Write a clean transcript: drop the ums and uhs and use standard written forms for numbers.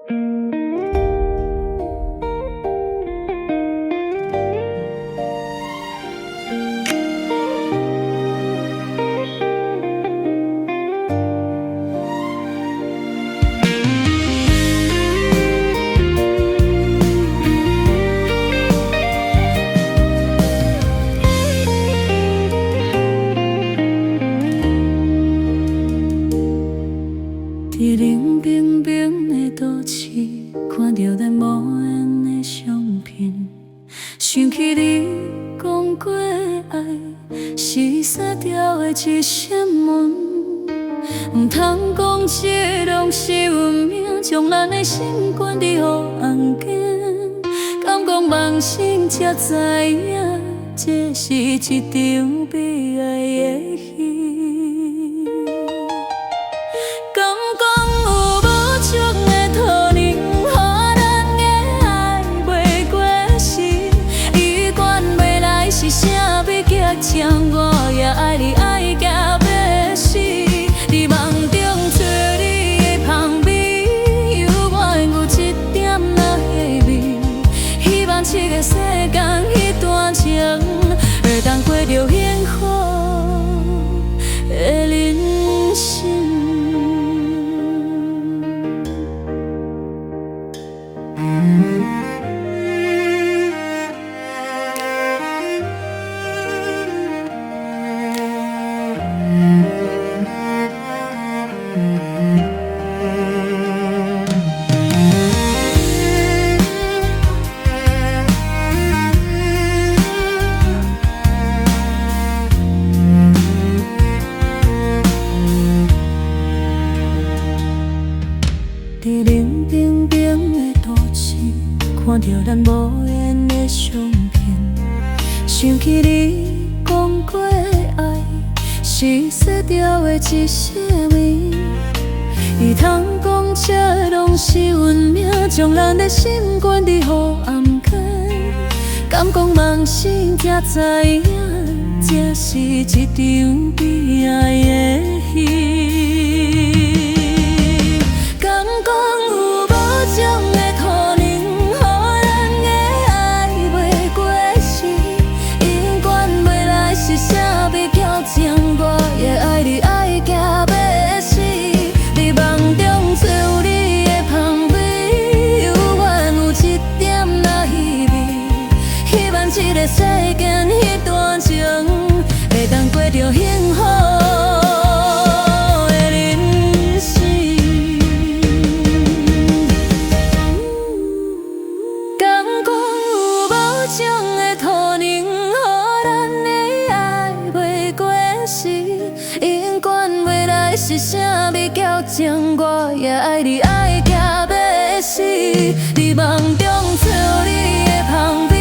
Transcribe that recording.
在冷冰冰的都市，看到咱无缘的相片，想起你讲过的爱是沙雕的一扇门，唔通讲这拢是运命，将咱的心关在黑暗间。敢讲梦醒才知影，这是一场悲哀的戏。 将我也爱你爱到要死，在梦中找你的香味，犹原有一点仔稀微。希望这个世间彼段情，会当过着幸福的人生。 在冷冰冰的都市，看到咱无缘的相片，想起你讲过的爱是沙雕的一扇门。伊通讲这拢是运命，将咱的心关在黑暗间。敢讲梦醒才知影，这是一场悲哀的戏。 世间彼段情，会当过着幸福的人生。敢讲有无种的土壤，予咱的爱袂过时。因管未来是啥物交情，我也爱你爱到要死。在梦中找你的香。